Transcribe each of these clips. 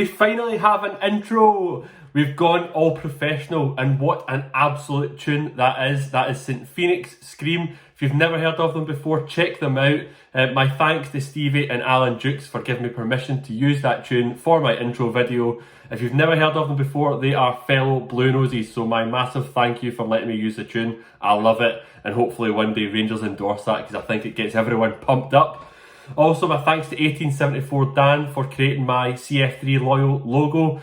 We finally have an intro. We've gone all professional, and what an absolute tune that is. That is St Phoenix Scream. If you've never heard of them before, check them out. My thanks to Stevie and Alan Dukes for giving me permission to use that tune for my intro video. If you've never heard of them before, they are fellow Blue Nosies, so my massive thank you for letting me use the tune. I love it, and hopefully one day Rangers endorse that because I think it gets everyone pumped up. Also, my thanks to 1874 Dan for creating my CF3 Loyal logo.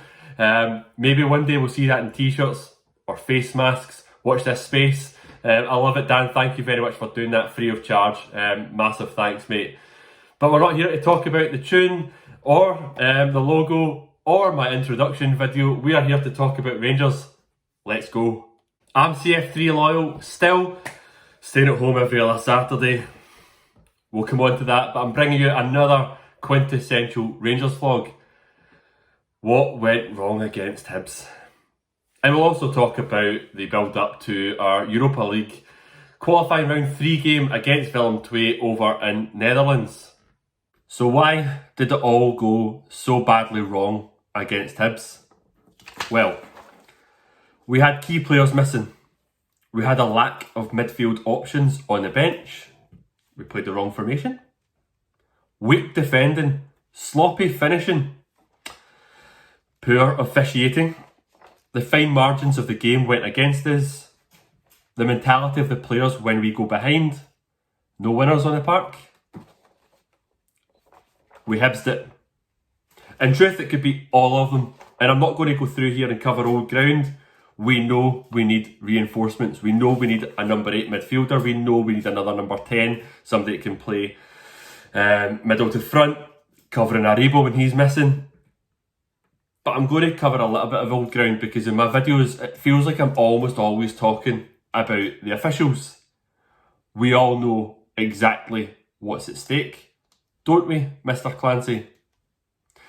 Maybe one day we'll see that in t-shirts or face masks. Watch this space. I love it, Dan. Thank you very much for doing that free of charge. Massive thanks, mate. But we're not here to talk about the tune or the logo or my introduction video. We are here to talk about Rangers. Let's go. I'm CF3 Loyal, still staying at home every other Saturday. We'll come on to that, but I'm bringing you another quintessential Rangers vlog. What went wrong against Hibs? And we'll also talk about the build-up to our Europa League qualifying round 3 game against Willem II over in Netherlands. So why did it all go so badly wrong against Hibs? Well, we had key players missing. We had a lack of midfield options on the bench. We played the wrong formation. Weak defending, sloppy finishing, poor officiating. The fine margins of the game went against us. The mentality of the players when we go behind. No winners on the park. We Hibsed it. In truth, it could be all of them. And I'm not going to go through here and cover old ground. We know we need reinforcements. We know we need a number 8 midfielder. We know we need another number 10. Somebody that can play middle to front, covering Aribo when he's missing. But I'm going to cover a little bit of old ground because in my videos, it feels like I'm almost always talking about the officials. We all know exactly what's at stake, don't we, Mr. Clancy?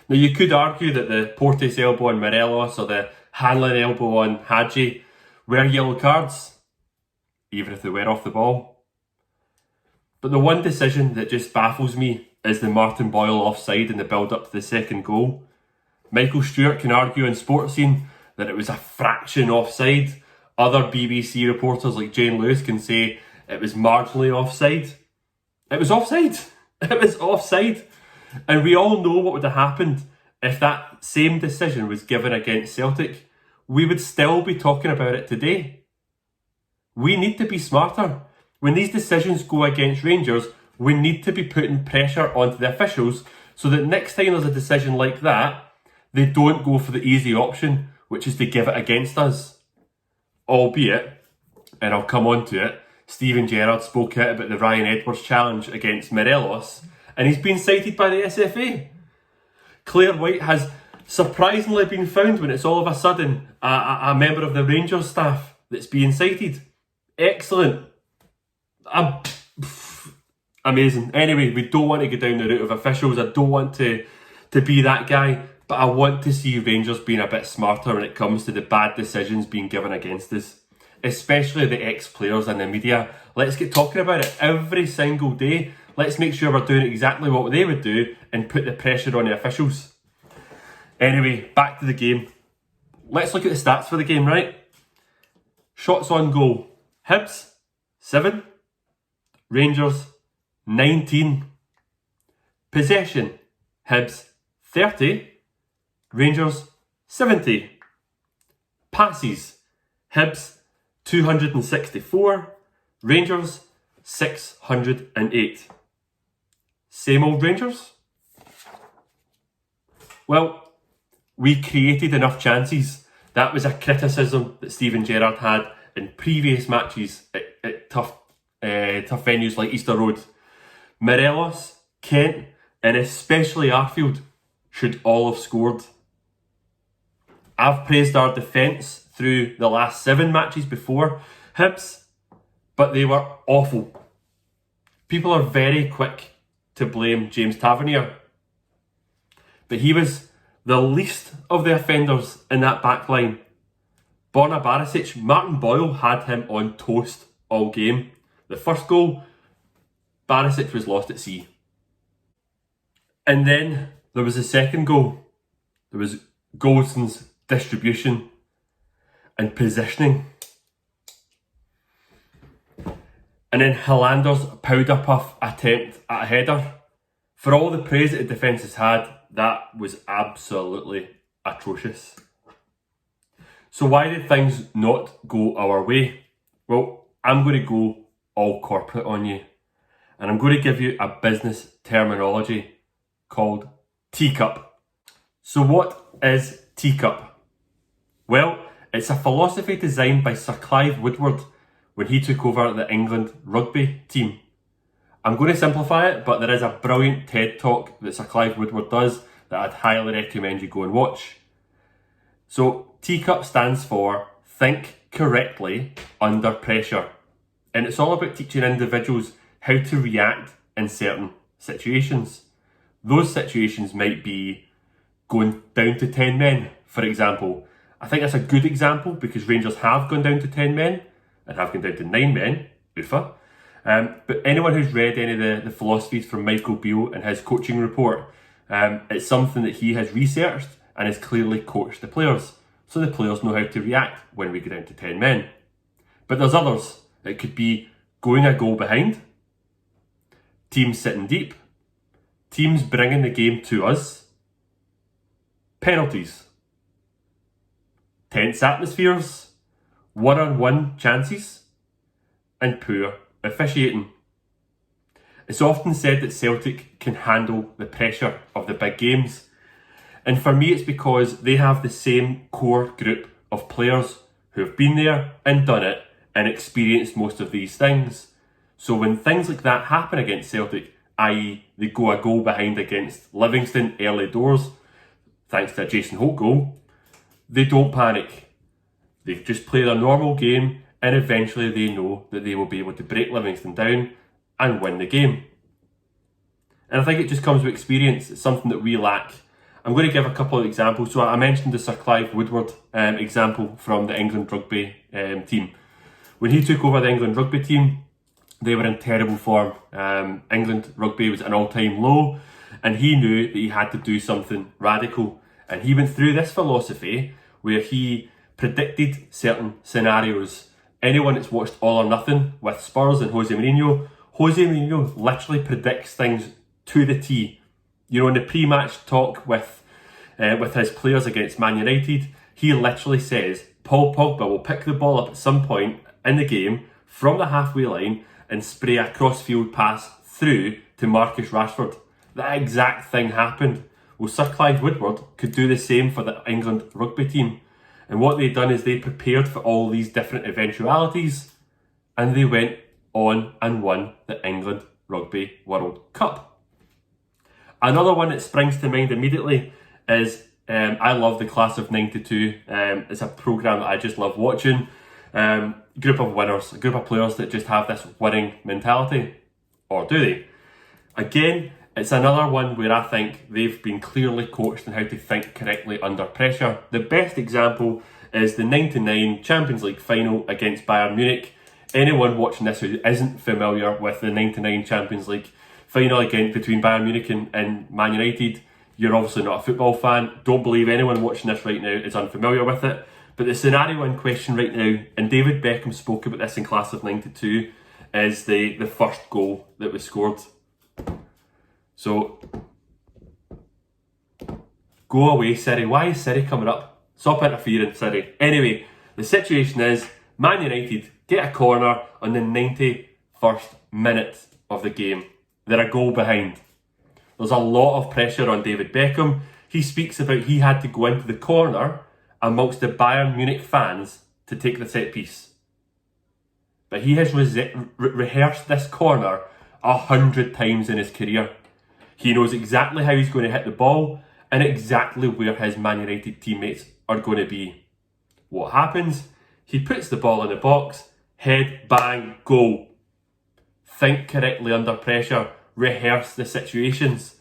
Now, you could argue that the Porteous elbow on Morelos or the Hanlon elbow on Hadji were yellow cards, even if they were off the ball. But the one decision that just baffles me is the Martin Boyle offside in the build-up to the second goal. Michael Stewart can argue on Sports Scene that it was a fraction offside. Other BBC reporters like Jane Lewis can say it was marginally offside. It was offside. It was offside. And we all know what would have happened if that same decision was given against Celtic. We would still be talking about it today. We need to be smarter. When these decisions go against Rangers, we need to be putting pressure onto the officials so that next time there's a decision like that, they don't go for the easy option, which is to give it against us. Albeit, and I'll come on to it, Steven Gerrard spoke out about the Ryan Edwards challenge against Morelos, and he's been cited by the SFA. Claire White has surprisingly been found when it's all of a sudden a member of the Rangers staff that's being cited. Excellent. Amazing. Anyway, we don't want to go down the route of officials. I don't want to be that guy, but I want to see Rangers being a bit smarter when it comes to the bad decisions being given against us, especially the ex-players and the media. Let's get talking about it every single day. Let's make sure we're doing exactly what they would do and put the pressure on the officials. Anyway, back to the game. Let's look at the stats for the game, right? Shots on goal. Hibs, 7. Rangers, 19. Possession. Hibs, 30. Rangers, 70. Passes. Hibs, 264. Rangers, 608. Same old Rangers? Well, we created enough chances. That was a criticism that Steven Gerrard had in previous matches at tough venues like Easter Road. Morelos, Kent, and especially Arfield should all have scored. I've praised our defence through the last 7 matches before Hibs, but they were awful. People are very quick to blame James Tavernier, but he was the least of the offenders in that back line. Borna Barisic, Martin Boyle had him on toast all game. The first goal, Barisic was lost at sea. And then there was the second goal. There was Goldson's distribution and positioning. And then Hillander's powder puff attempt at a header. For all the praise that the defence has had, that was absolutely atrocious. So why did things not go our way? Well, I'm going to go all corporate on you. And I'm going to give you a business terminology called TCUP. So what is TCUP? Well, it's a philosophy designed by Sir Clive Woodward when he took over the England rugby team. I'm going to simplify it, but there is a brilliant TED talk that Sir Clive Woodward does that I'd highly recommend you go and watch. So TCUP stands for Think Correctly Under Pressure. And it's all about teaching individuals how to react in certain situations. Those situations might be going down to 10 men, for example. I think that's a good example because Rangers have gone down to 10 men and have gone down to 9 men, Ufa. But anyone who's read any of the philosophies from Michael Beale and his coaching report, it's something that he has researched and has clearly coached the players. So the players know how to react when we go down to 10 men. But there's others. It could be going a goal behind, teams sitting deep, teams bringing the game to us, penalties, tense atmospheres, one-on-one chances, and poor officiating. It's often said that Celtic can handle the pressure of the big games. And for me, it's because they have the same core group of players who have been there and done it and experienced most of these things. So when things like that happen against Celtic, i.e. they go a goal behind against Livingston early doors, thanks to a Jason Holt goal, they don't panic. They just play their normal game and eventually they know that they will be able to break Livingston down and win the game. And I think it just comes with experience. It's something that we lack. I'm going to give a couple of examples. So I mentioned the Sir Clive Woodward example from the England rugby team. When he took over the England rugby team, they were in terrible form. England rugby was at an all-time low, and he knew that he had to do something radical. And he went through this philosophy where he predicted certain scenarios. Anyone that's watched All or Nothing with Spurs and Jose Mourinho literally predicts things to the T. You know, in the pre-match talk with his players against Man United, he literally says Paul Pogba will pick the ball up at some point in the game from the halfway line and spray a cross-field pass through to Marcus Rashford. That exact thing happened. Well, Sir Clive Woodward could do the same for the England rugby team. And what they'd done is they prepared for all these different eventualities and they went on and won the England Rugby World Cup. Another one that springs to mind immediately is I love the Class of 92. It's a programme that I just love watching. Group of winners, a group of players that just have this winning mentality. Or do they? Again, it's another one where I think they've been clearly coached on how to think correctly under pressure. The best example is the 99 Champions League final against Bayern Munich. Anyone watching this who isn't familiar with the 99 Champions League final again between Bayern Munich and Man United, you're obviously not a football fan. Don't believe anyone watching this right now is unfamiliar with it. But the scenario in question right now, and David Beckham spoke about this in Class of 92, is the first goal that was scored. So, go away, City. Why is City coming up? Stop interfering, City. Anyway, the situation is Man United get a corner on the 91st minute of the game. They're a goal behind. There's a lot of pressure on David Beckham. He speaks about he had to go into the corner amongst the Bayern Munich fans to take the set piece. But he has rehearsed this corner 100 times in his career. He knows exactly how he's going to hit the ball and exactly where his Man United teammates are going to be. What happens? He puts the ball in the box, head, bang, goal. Think correctly under pressure, rehearse the situations.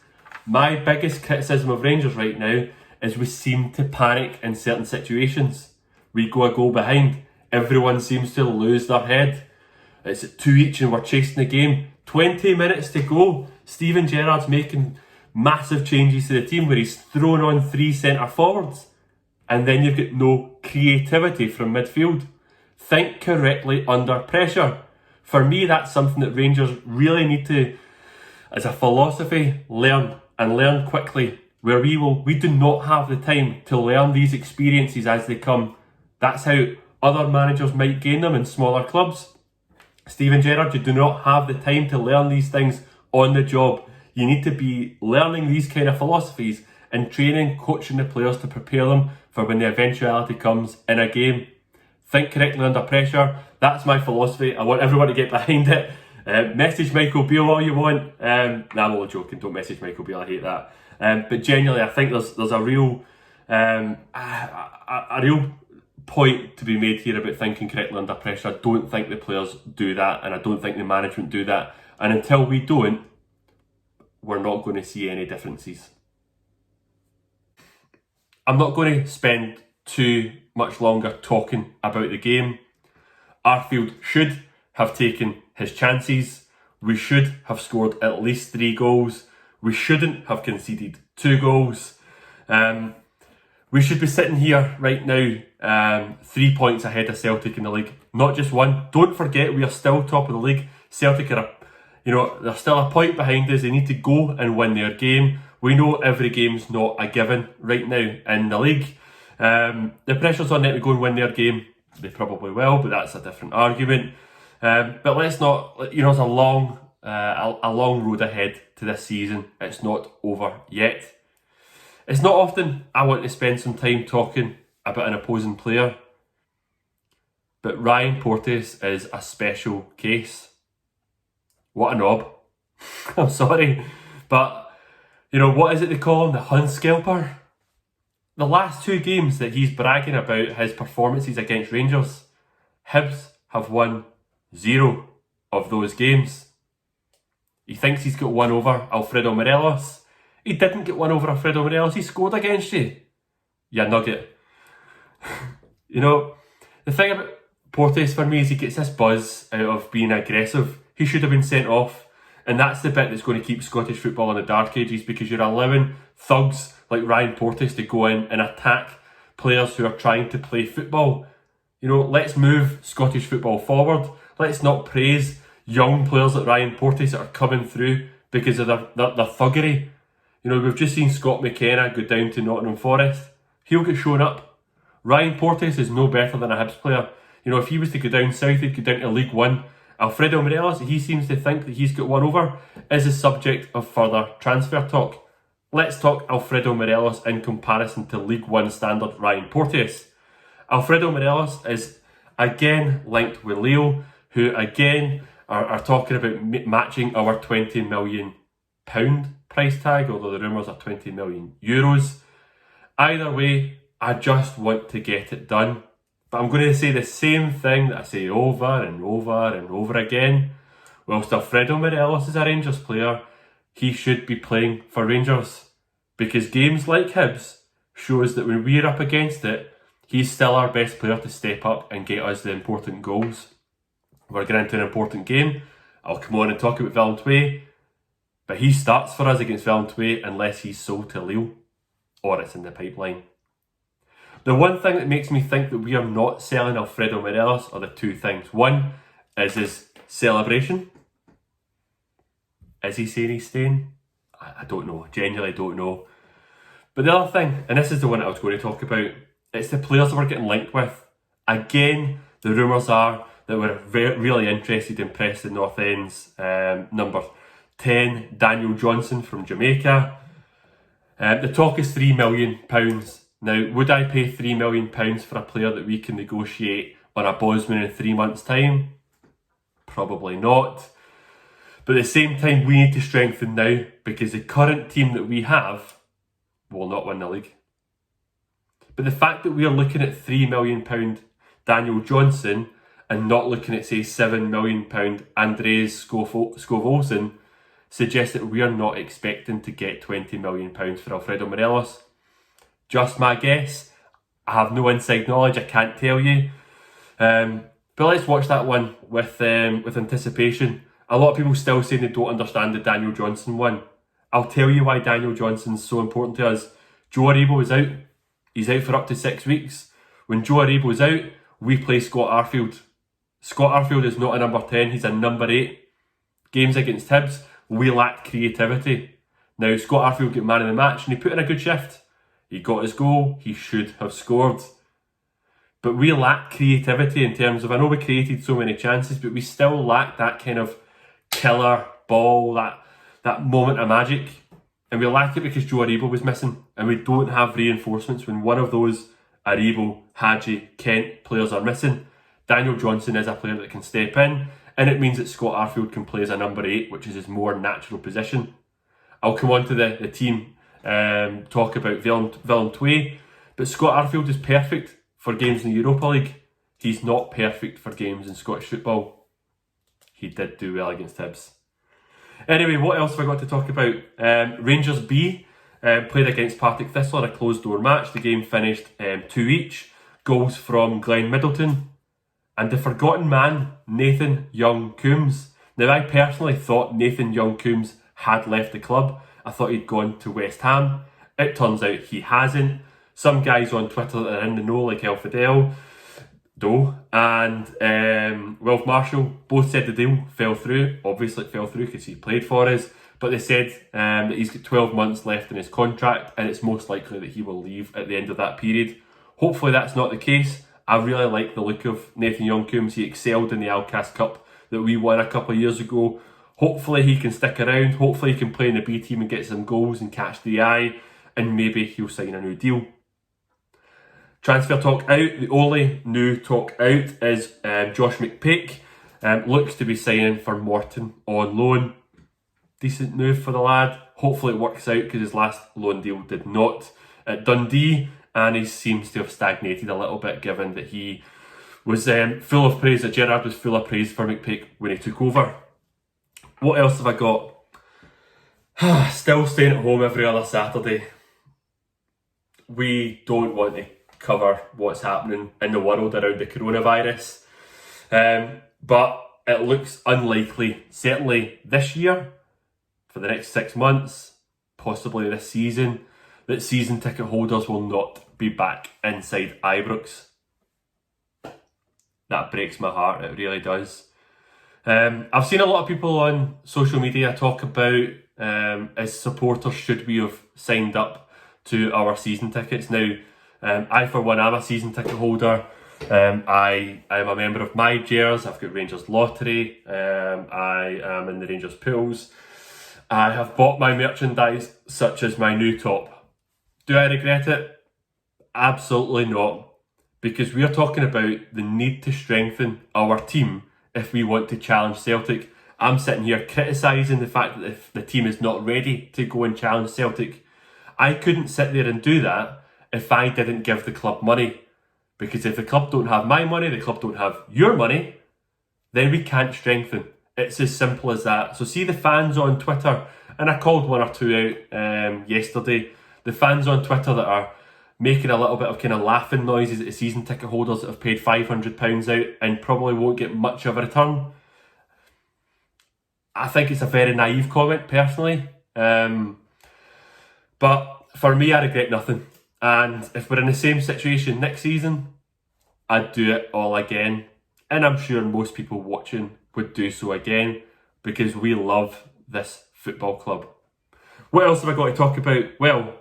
My biggest criticism of Rangers right now is we seem to panic in certain situations. We go a goal behind, everyone seems to lose their head. It's at 2 each and we're chasing the game. 20 minutes to go. Steven Gerrard's making massive changes to the team where he's thrown on 3 centre forwards, and then you've got no creativity from midfield. Think correctly under pressure. For me, that's something that Rangers really need to, as a philosophy, learn, and learn quickly, where we do not have the time to learn these experiences as they come. That's how other managers might gain them in smaller clubs. Steven Gerrard, you do not have the time to learn these things on the job. You need to be learning these kind of philosophies and training, coaching the players to prepare them for when the eventuality comes in a game. Think correctly under pressure. That's my philosophy. I want everyone to get behind it. Message Michael Beale all you want. Nah, I'm only joking. Don't message Michael Beale. I hate that. But genuinely, I think there's a real real point to be made here about thinking correctly under pressure. I don't think the players do that, and I don't think the management do that. And until we don't, we're not going to see any differences. I'm not going to spend too much longer talking about the game. Arfield should have taken his chances. We should have scored at least 3 goals. We shouldn't have conceded 2 goals. We should be sitting here right now 3 points ahead of Celtic in the league, not just 1. Don't forget, we are still top of the league. Celtic are, they're still a point behind us. They need to go and win their game. We know every game's not a given right now in the league. The pressure's on them to go and win their game. They probably will, but that's a different argument. But let's not, it's a long road ahead to this season. It's not over yet. It's not often I want to spend some time talking about an opposing player, but Ryan Porteous is a special case. What a knob. I'm sorry, but what is it they call him? The Hunskelper? The last 2 games that he's bragging about his performances against Rangers, Hibs have won 0 of those games. He thinks he's got one over Alfredo Morelos. He didn't get one over Alfredo Morelos. He scored against you. You nugget. The thing about Porteous for me is he gets this buzz out of being aggressive. He should have been sent off. And that's the bit that's going to keep Scottish football in the dark ages, because you're allowing thugs like Ryan Porteous to go in and attack players who are trying to play football. Let's move Scottish football forward. Let's not praise young players like Ryan Porteous that are coming through because of their thuggery. We've just seen Scott McKenna go down to Nottingham Forest. He'll get shown up. Ryan Porteous is no better than a Hibs player. If he was to go down south, he'd go down to League One. Alfredo Morelos, he seems to think that he's got one over, is the subject of further transfer talk. Let's talk Alfredo Morelos in comparison to League One standard Ryan Porteous. Alfredo Morelos is again linked with Leo, who again are talking about matching our £20 million price tag, although the rumours are €20 million. Either way, I just want to get it done. But I'm going to say the same thing that I say over and over and over again. Whilst Alfredo Morelos is a Rangers player, he should be playing for Rangers. Because games like Hibs shows that when we're up against it, he's still our best player to step up and get us the important goals. We're getting into an important game. I'll come on and talk about Willem II. But he starts for us against Willem II unless he's sold to Lille, or it's in the pipeline. The one thing that makes me think that we are not selling Alfredo Morelos are the 2 things. One is his celebration. Is he saying he's staying? I don't know. Genuinely don't know. But the other thing, and this is the one that I was going to talk about, it's the players that we're getting linked with. Again, the rumours are that we're really interested in Preston North End's number 10, Daniel Johnson from Jamaica. The talk is £3 million. Now, would I pay £3 million for a player that we can negotiate on a Bosman in 3 months' time? Probably not. But at the same time, we need to strengthen now, because the current team that we have will not win the league. But the fact that we are looking at £3 million Daniel Johnson and not looking at, say, £7 million Andres Skov-Olsen suggests that we are not expecting to get £20 million for Alfredo Morelos. Just my guess. I have no inside knowledge, I can't tell you. But let's watch that one with anticipation. A lot of people still saying they don't understand the Daniel Johnson one. I'll tell you why Daniel Johnson's so important to us. Joe Aribo is out. He's out for up to 6 weeks. When Joe Aribo is out, we play Scott Arfield. Scott Arfield is not a number 10, he's a number 8. Games against Hibs, we lacked creativity. Now, Scott Arfield got man of the match and he put in a good shift. He got his goal, he should have scored. But we lack creativity in terms of, I know we created so many chances, but we still lack that kind of killer ball, that moment of magic. And we lack it because Joe Aribo was missing. And we don't have reinforcements when one of those Aribo, Hadji, Kent players are missing. Daniel Johnson is a player that can step in, and it means that Scott Arfield can play as a number 8, which is his more natural position. I'll come on to the team, talk about Willem II, but Scott Arfield is perfect for games in the Europa League. He's not perfect for games in Scottish football. He did do well against Hibs. Anyway, what else have I got to talk about? Rangers B played against Partick Thistle in a closed door match. The game finished 2 each. Goals from Glenn Middleton and the forgotten man, Nathan Young-Coombs. Now, I personally thought Nathan Young-Coombs had left the club. I thought he'd gone to West Ham. It turns out he hasn't. Some guys on Twitter that are in the know, like El Fidel, Doe, and Wilf Marshall, both said the deal fell through. Obviously it fell through because he played for us, but they said that he's got 12 months left in his contract and it's most likely that he will leave at the end of that period. Hopefully that's not the case. I really like the look of Nathan Young-Coombs. He excelled in the Alcast Cup that we won a couple of years ago. Hopefully he can stick around. Hopefully he can play in the B team and get some goals and catch the eye, and maybe he'll sign a new deal. Transfer talk out. The only new talk out is Josh McPake. Looks to be signing for Morton on loan. Decent move for the lad. Hopefully it works out because his last loan deal did not at Dundee, and he seems to have stagnated a little bit given that he was full of praise, that Gerrard was full of praise for McPake when he took over. What else have I got? Still staying at home every other Saturday. We don't want to cover what's happening in the world around the coronavirus. But it looks unlikely, certainly this year, for the next 6 months, possibly this season, that season ticket holders will not be back inside Ibrox. That breaks my heart, it really does. I've seen a lot of people on social media talk about as supporters should we have signed up to our season tickets. Now, I for one am a season ticket holder. I am a member of my Gers. I've got Rangers Lottery. I am in the Rangers pools. I have bought my merchandise, such as my new top. Do I regret it? Absolutely not. Because we are talking about the need to strengthen our team if we want to challenge Celtic. I'm sitting here criticising the fact that if the team is not ready to go and challenge Celtic. I couldn't sit there and do that if I didn't give the club money. Because if the club don't have my money, the club don't have your money, then we can't strengthen. It's as simple as that. So see the fans on Twitter, and I called one or two out yesterday, the fans on Twitter that are making a little bit of kind of laughing noises at the season ticket holders that have paid £500 out and probably won't get much of a return. I think it's a very naive comment, personally. But for me, I regret nothing. And if we're in the same situation next season, I'd do it all again. And I'm sure most people watching would do so again because we love this football club. What else have I got to talk about? Well,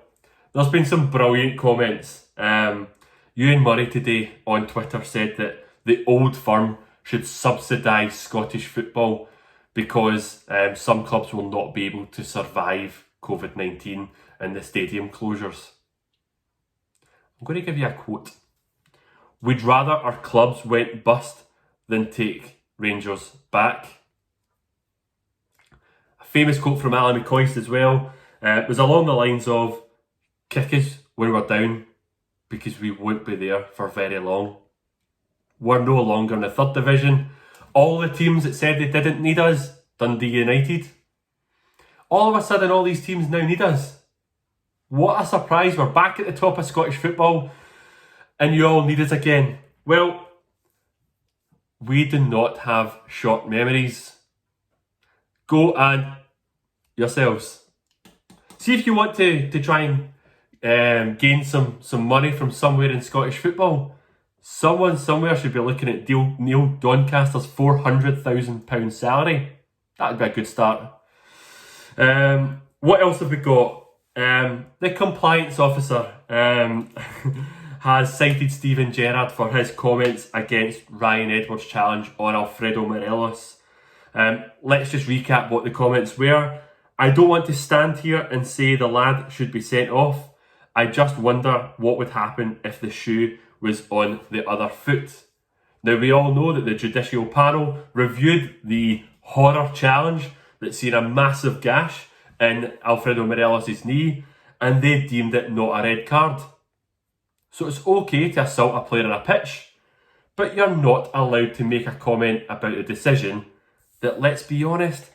there's been some brilliant comments. Ewan Murray today on Twitter said that the old firm should subsidise Scottish football because some clubs will not be able to survive COVID-19 and the stadium closures. I'm going to give you a quote. We'd rather our clubs went bust than take Rangers back. A famous quote from Alan McCoist as well. It was along the lines of, kick us when we're down because we won't be there for very long. We're no longer in the third division. All the teams that said they didn't need us, Dundee United, all of a sudden all these teams now need us. What a surprise, we're back at the top of Scottish football and you all need us again. Well, we do not have short memories. Go and yourselves See if you want to try and gain some money from somewhere in Scottish football. Someone somewhere should be looking at Neil Doncaster's £400,000 salary. That'd be a good start. What else have we got? The compliance officer has cited Steven Gerrard for his comments against Ryan Edwards' challenge on Alfredo Morelos. Let's just recap what the comments were. I don't want to stand here and say the lad should be sent off. I just wonder what would happen if the shoe was on the other foot. Now, we all know that the judicial panel reviewed the horror challenge that's seen a massive gash in Alfredo Morelos' knee, and they deemed it not a red card. So it's okay to assault a player on a pitch, but you're not allowed to make a comment about a decision that, let's be honest,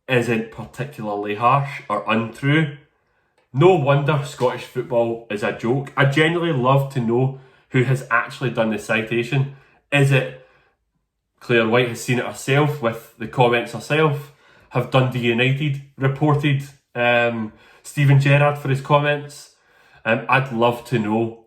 isn't particularly harsh or untrue. No wonder Scottish football is a joke. I genuinely love to know who has actually done the citation. Is it Claire White has seen it herself with the comments herself? Have Dundee United reported Steven Gerrard for his comments? I'd love to know.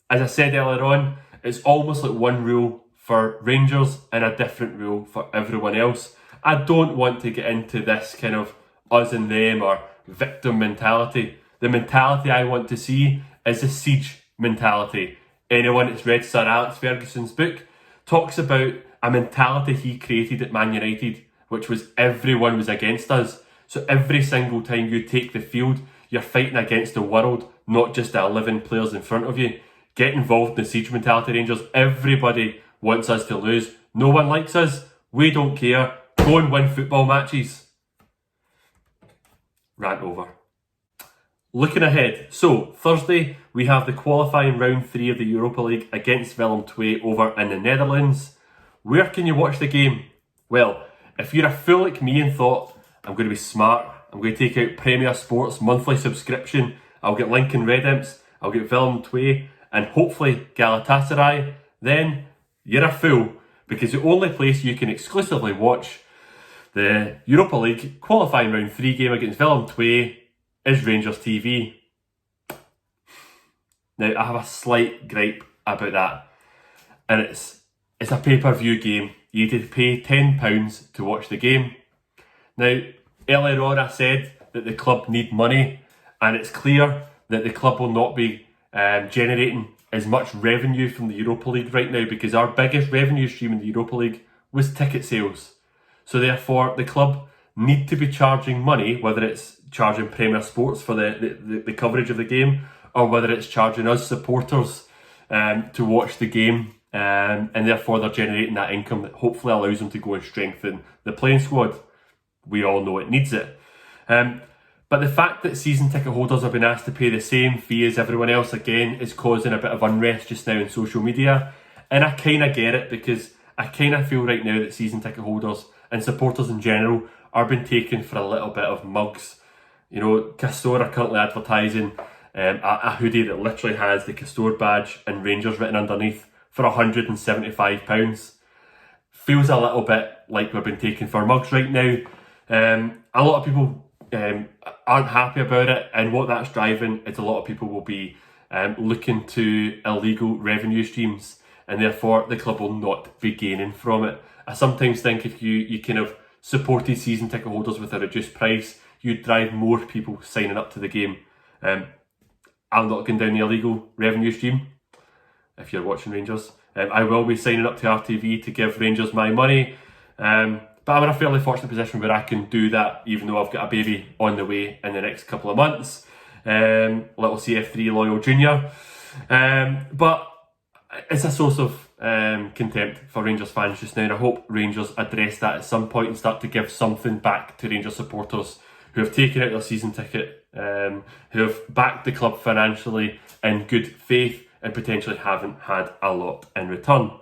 As I said earlier on, it's almost like one rule for Rangers and a different rule for everyone else. I don't want to get into this kind of us and them or victim mentality. The mentality I want to see is the siege mentality. Anyone that's read Sir Alex Ferguson's book talks about a mentality he created at Man United, which was everyone was against us. So every single time you take the field, you're fighting against the world, not just the 11 players in front of you. Get involved in the siege mentality, Rangers. Everybody wants us to lose. No one likes us. We don't care. Go and win football matches. Rant over. Looking ahead, so Thursday we have the qualifying round 3 of the Europa League against Willem II over in the Netherlands. Where can you watch the game? Well, if you're a fool like me and thought, I'm going to be smart, I'm going to take out Premier Sports monthly subscription, I'll get Lincoln Red Imps, I'll get Willem II and hopefully Galatasaray, then you're a fool, because the only place you can exclusively watch the Europa League qualifying round 3 game against Willem II is Rangers TV. Now, I have a slight gripe about that, and it's a pay-per-view game. You need to pay £10 to watch the game. Now, earlier on I said that the club need money, and it's clear that the club will not be generating as much revenue from the Europa League right now, because our biggest revenue stream in the Europa League was ticket sales. So therefore, the club need to be charging money, whether it's charging Premier Sports for the coverage of the game, or whether it's charging us supporters to watch the game, and therefore they're generating that income that hopefully allows them to go and strengthen the playing squad. We all know it needs it. But the fact that season ticket holders have been asked to pay the same fee as everyone else again is causing a bit of unrest just now in social media. And I kind of get it, because I kind of feel right now that season ticket holders and supporters in general are being taken for a little bit of mugs. You know, Castore are currently advertising a hoodie that literally has the Castore badge and Rangers written underneath for £175. Feels a little bit like we've been taken for mugs right now. A lot of people aren't happy about it, and what that's driving is a lot of people will be looking to illegal revenue streams, and therefore the club will not be gaining from it. I sometimes think if you kind of supported season ticket holders with a reduced price, you'd drive more people signing up to the game. I'm not going down the illegal revenue stream. If you're watching Rangers, I will be signing up to RTV to give Rangers my money. But I'm in a fairly fortunate position where I can do that, even though I've got a baby on the way in the next couple of months. Little CF3 Loyal Junior. But it's a source of contempt for Rangers fans just now, and I hope Rangers address that at some point and start to give something back to Rangers supporters who have taken out their season ticket, who have backed the club financially in good faith and potentially haven't had a lot in return.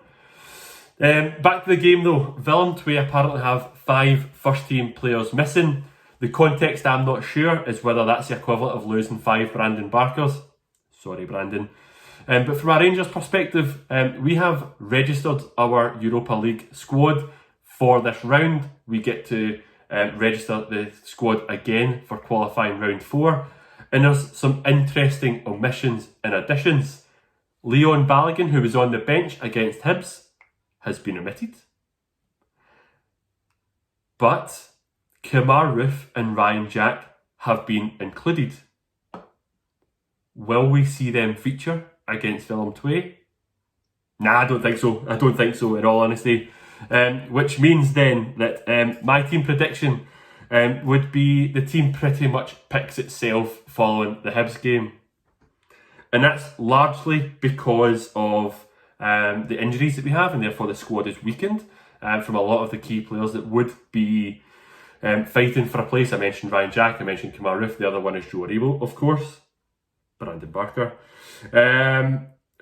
Back to the game though, Willem II apparently have 5 first team players missing. The context I'm not sure is whether that's the equivalent of losing 5 Brandon Barkers. Sorry Brandon. But from a Rangers perspective, we have registered our Europa League squad for this round. We get to register the squad again for qualifying round 4. And there's some interesting omissions and additions. Leon Balogun, who was on the bench against Hibs, has been omitted. But Kemar Roofe and Ryan Jack have been included. Will we see them feature against Willem II? Nah, I don't think so. I don't think so, in all honesty. Which means then that my team prediction would be the team pretty much picks itself following the Hibs game. And that's largely because of the injuries that we have, and therefore the squad is weakened from a lot of the key players that would be fighting for a place. I mentioned Ryan Jack, I mentioned Kemar Roofe, the other one is Joe Aribo, of course, Brandon Barker.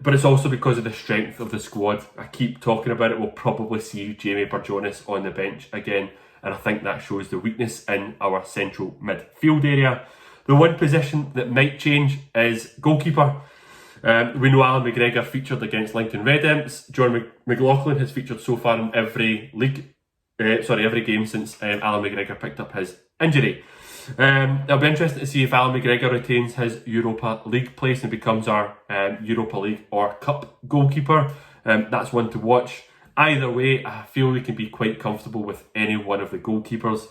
But it's also because of the strength of the squad. I keep talking about it. We'll probably see Jamie Burjonis on the bench again, and I think that shows the weakness in our central midfield area. The one position that might change is goalkeeper. We know Alan McGregor featured against Lincoln Red Imps. John McLaughlin has featured so far in every game since Alan McGregor picked up his injury. It'll be interesting to see if Alan McGregor retains his Europa League place and becomes our Europa League or Cup goalkeeper. That's one to watch. Either way, I feel we can be quite comfortable with any one of the goalkeepers.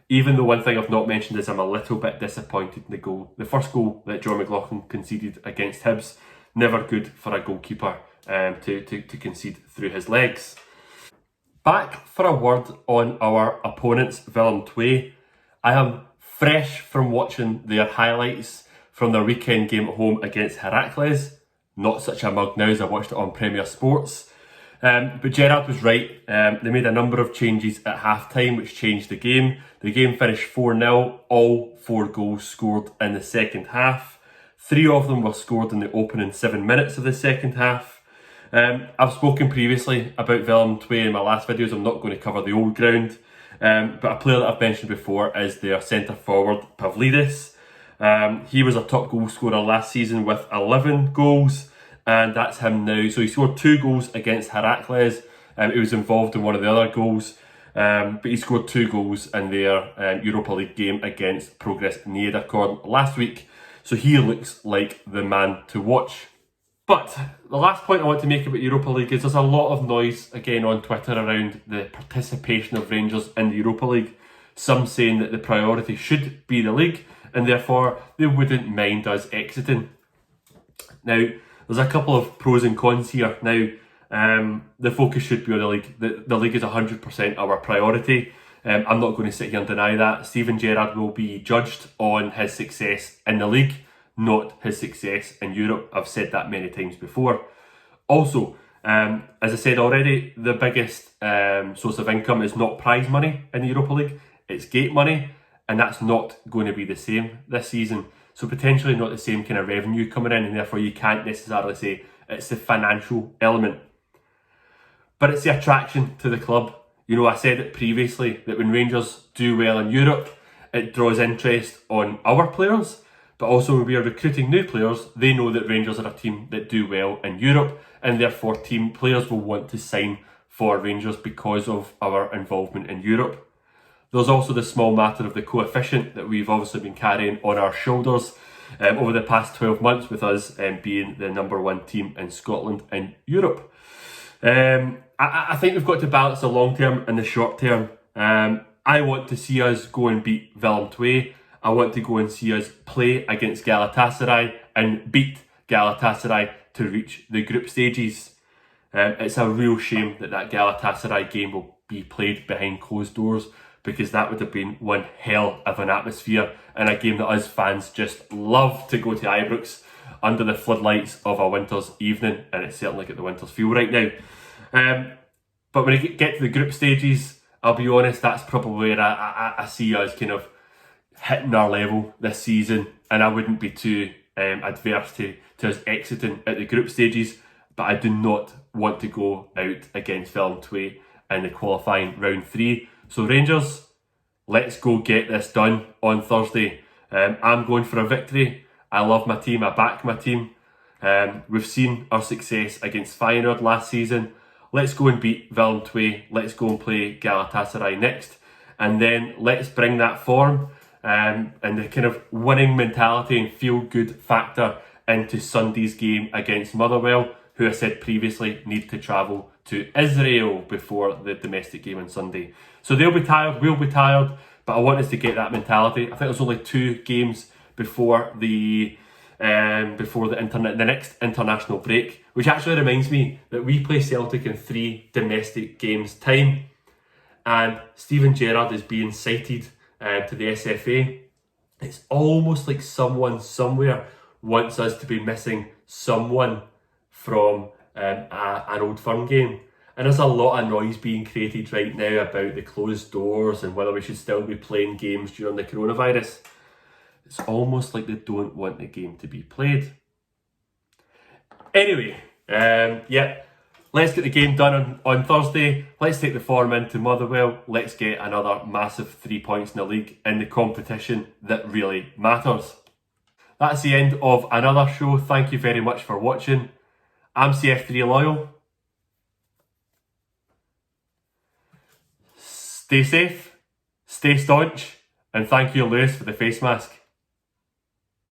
Even the one thing I've not mentioned is I'm a little bit disappointed in the first goal that John McLaughlin conceded against Hibs. Never good for a goalkeeper to concede through his legs. Back for a word on our opponents, Willem II. I am fresh from watching their highlights from their weekend game at home against Heracles. Not such a mug now as I watched it on Premier Sports. But Gerrard was right. They made a number of changes at half-time which changed the game. The game finished 4-0, all 4 goals scored in the second half. 3 of them were scored in the opening 7 minutes of the second half. I've spoken previously about Willem II in my last videos. I'm not going to cover the old ground. But a player that I've mentioned before is their centre forward, Pavlidis. He was a top goal scorer last season with 11 goals. And that's him now. So he scored 2 goals against Heracles. He was involved in one of the other goals. But he scored 2 goals in their Europa League game against Progress Niederkorn last week. So he looks like the man to watch. But the last point I want to make about Europa League is there's a lot of noise again on Twitter around the participation of Rangers in the Europa League. Some saying that the priority should be the league and therefore they wouldn't mind us exiting. Now, there's a couple of pros and cons here. Now, the focus should be on the league. The league is 100% our priority. I'm not going to sit here and deny that. Steven Gerrard will be judged on his success in the league, not his success in Europe. I've said that many times before. Also, as I said already, the biggest source of income is not prize money in the Europa League, it's gate money, and that's not going to be the same this season. So potentially not the same kind of revenue coming in, and therefore you can't necessarily say it's the financial element. But it's the attraction to the club. You know, I said it previously that when Rangers do well in Europe, it draws interest on our players. But also when we are recruiting new players, they know that Rangers are a team that do well in Europe, and therefore team players will want to sign for Rangers because of our involvement in Europe. There's also the small matter of the coefficient that we've obviously been carrying on our shoulders over the past 12 months with us being the number 1 team in Scotland and Europe. I think we've got to balance the long term and the short term. I want to see us go and beat Willem II. I want to go and see us play against Galatasaray and beat Galatasaray to reach the group stages. It's a real shame that Galatasaray game will be played behind closed doors, because that would have been one hell of an atmosphere and a game that us fans just love to go to Ibrox under the floodlights of a winter's evening, and it's certainly got the winter's feel right now. But when I get to the group stages, I'll be honest, that's probably where I see us kind of hitting our level this season, and I wouldn't be too adverse to us exiting at the group stages, but I do not want to go out against Willem II in the qualifying round 3. So Rangers, let's go get this done on Thursday. I'm going for a victory. I love my team, I back my team. We've seen our success against Feyenoord last season. Let's go and beat Willem II. Let's go and play Galatasaray next. and then let's bring that form and the kind of winning mentality and feel-good factor into Sunday's game against Motherwell, who I said previously need to travel to Israel before the domestic game on Sunday. So they'll be tired, we'll be tired, but I want us to get that mentality. I think there's only 2 games before the next international break, which actually reminds me that we play Celtic in 3 domestic games time, and Steven Gerrard is being cited to the SFA. It's almost like someone somewhere wants us to be missing someone from an Old Firm game. And there's a lot of noise being created right now about the closed doors and whether we should still be playing games during the coronavirus. It's almost like they don't want the game to be played. Anyway, let's get the game done on Thursday. Let's take the form into Motherwell. Let's get another massive 3 points in the league in the competition that really matters. That's the end of another show. Thank you very much for watching. I'm CF3 Loyal. Stay safe, stay staunch, and thank you, Lewis, for the face mask.